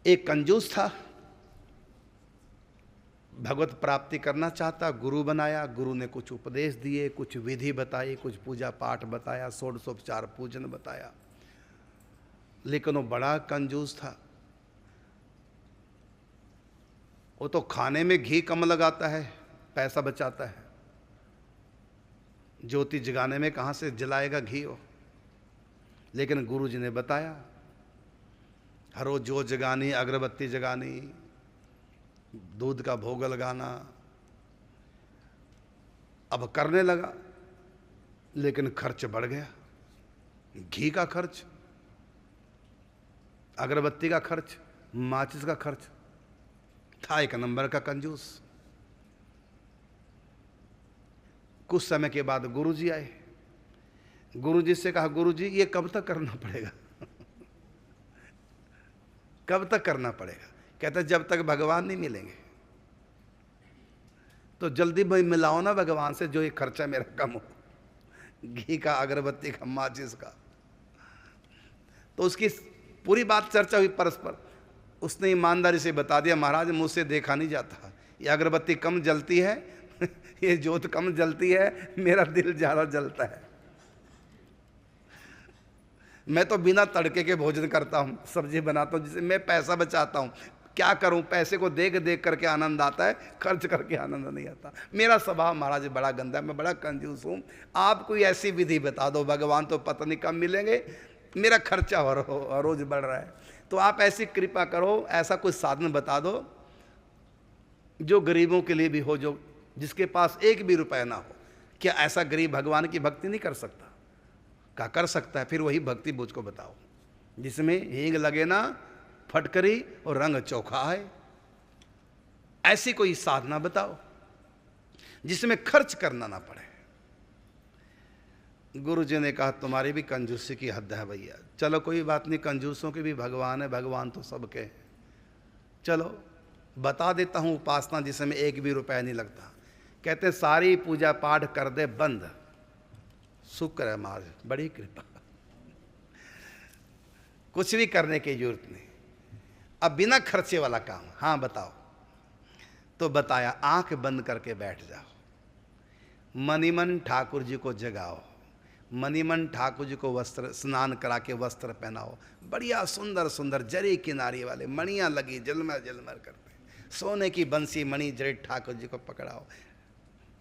एक कंजूस था, भगवत प्राप्ति करना चाहता, गुरु बनाया, गुरु ने कुछ उपदेश दिए, कुछ विधि बताई, कुछ पूजा पाठ बताया, षोडशोपचार पूजन बताया, लेकिन वो बड़ा कंजूस था। वो तो खाने में घी कम लगाता है, पैसा बचाता है, ज्योति जगाने में कहाँ से जलाएगा घी वो। लेकिन गुरु जी ने बताया, हर रोज जोत जगानी, अगरबत्ती जगानी, दूध का भोग लगाना। अब करने लगा, लेकिन खर्च बढ़ गया, घी का खर्च, अगरबत्ती का खर्च, माचिस का खर्च। था एक नंबर का कंजूस। कुछ समय के बाद गुरुजी आए। गुरुजी से कहा, गुरुजी ये कब तक करना पड़ेगा? कब तक करना पड़ेगा? कहता जब तक भगवान नहीं मिलेंगे। तो जल्दी भाई मिलाओ ना भगवान से, जो ये खर्चा मेरा कम हो, घी का, अगरबत्ती का, माचिस का। तो उसकी पूरी बात चर्चा हुई परस्पर। उसने ईमानदारी से बता दिया, महाराज मुझसे देखा नहीं जाता, ये अगरबत्ती कम जलती है, ये जोत कम जलती है, मेरा दिल ज्यादा जलता है। मैं तो बिना तड़के के भोजन करता हूँ, सब्जी बनाता हूँ, जिससे मैं पैसा बचाता हूँ। क्या करूँ, पैसे को देख देख करके आनंद आता है, खर्च करके आनंद नहीं आता। मेरा स्वभाव महाराज बड़ा गंदा है, मैं बड़ा कंजूस हूँ। आप कोई ऐसी विधि बता दो, भगवान तो पता नहीं कब मिलेंगे, मेरा खर्चा हो रोज बढ़ रहा है, तो आप ऐसी कृपा करो, ऐसा कोई साधन बता दो जो गरीबों के लिए भी हो, जो जिसके पास एक भी रुपया ना हो। क्या ऐसा गरीब भगवान की भक्ति नहीं कर सकता? क्या कर सकता है? फिर वही भक्ति मुझको बताओ जिसमें हींग लगे ना फटकरी और रंग चोखा है। ऐसी कोई साधना बताओ जिसमें खर्च करना ना पड़े। गुरुजी ने कहा, तुम्हारी भी कंजूसी की हद है भैया। चलो कोई बात नहीं, कंजूसों के भी भगवान है, भगवान तो सबके हैं। चलो बता देता हूँ उपासना जिसमें एक भी रुपया नहीं लगता। कहते सारी पूजा पाठ कर दे बंद। शुक्र है महाराज, बड़ी कृपा, कुछ भी करने की जरूरत नहीं, अब बिना खर्चे वाला काम। हाँ बताओ। तो बताया, आंख बंद करके बैठ जाओ, मनीमन ठाकुर जी को जगाओ, मनीमन ठाकुर जी को वस्त्र स्नान करा के वस्त्र पहनाओ, बढ़िया सुंदर सुंदर जरी किनारी वाले मणियाँ लगी जलमर जलमर करते, सोने की बंसी मणि जड़ी ठाकुर जी को पकड़ाओ,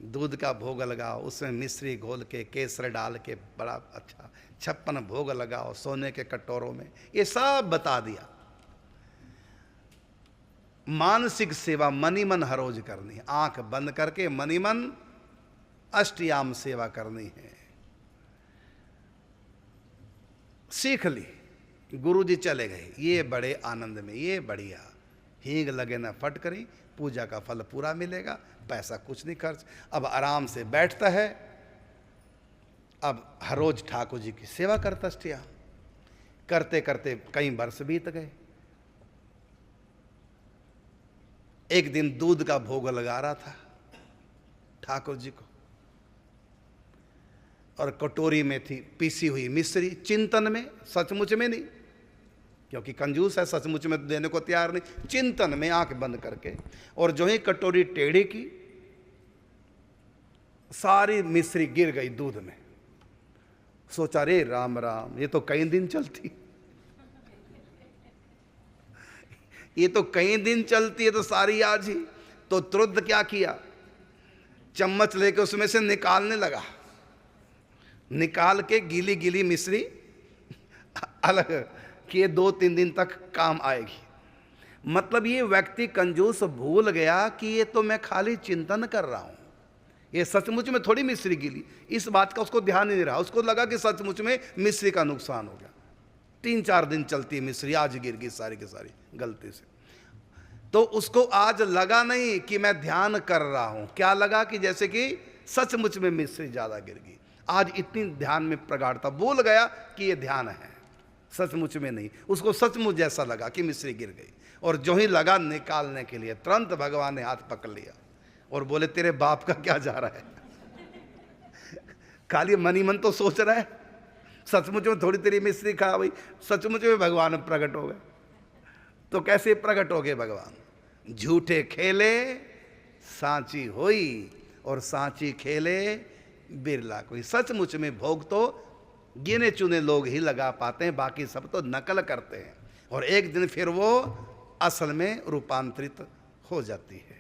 दूध का भोग लगाओ, उसमें मिश्री घोल के केसर डाल के बड़ा अच्छा 56 भोग लगाओ सोने के कटोरों में। ये सब बता दिया। मानसिक सेवा मनी मन हर रोज करनी, आंख बंद करके मनी मन अष्टयाम सेवा करनी है। सीख ली, गुरुजी चले गए, ये बड़े आनंद में, ये बढ़िया, हींग लगे ना फटकरी, पूजा का फल पूरा मिलेगा, पैसा कुछ नहीं खर्च। अब आराम से बैठता है, अब हर रोज ठाकुर जी की सेवा करता स्टिया, करते करते कई वर्ष बीत गए। एक दिन दूध का भोग लगा रहा था ठाकुर जी को, और कटोरी में थी पीसी हुई मिश्री, चिंतन में, सचमुच में नहीं, क्योंकि कंजूस है, सचमुच में देने को तैयार नहीं, चिंतन में आंख बंद करके। और जो ही कटोरी टेढ़ी की, सारी मिश्री गिर गई दूध में। सोचा, रे राम राम, ये तो कई दिन चलती, ये तो कई दिन चलती है, तो सारी आज ही। तो तुरंत क्या किया, चम्मच लेके उसमें से निकालने लगा, निकाल के गीली गीली मिश्री अलग कि 2-3 दिन तक काम आएगी। मतलब ये व्यक्ति कंजूस भूल गया कि ये तो मैं खाली चिंतन कर रहा हूं, ये सचमुच में थोड़ी मिश्री गिली। इस बात का उसको ध्यान नहीं रहा, उसको लगा कि सचमुच में मिश्री का नुकसान हो गया। 3-4 दिन चलती है मिश्री, आज गिर गई सारी की सारी गलती से। तो उसको आज लगा नहीं कि मैं ध्यान कर रहा हूं, क्या लगा कि जैसे कि सचमुच में मिश्री ज्यादा गिर गई। आज इतनी ध्यान में प्रगाढ़ता, भूल गया कि ये ध्यान है, सचमुच में नहीं। उसको सचमुच जैसा लगा कि मिश्री गिर गई, और जो ही लगा निकालने के लिए, तुरंत भगवान ने हाथ पकड़ लिया और बोले, तेरे बाप का क्या जा रहा है? खाली मनी मन तो सोच रहा है, सचमुच में थोड़ी तेरी मिश्री खा भाई, सचमुच में भगवान प्रकट हो गए। तो कैसे प्रकट हो गए भगवान? झूठे खेले सांची होई, और सांची खेले बिरला कोई। सचमुच में भोग तो गिने चुने लोग ही लगा पाते हैं, बाकी सब तो नकल करते हैं, और एक दिन फिर वो असल में रूपांतरित हो जाती है।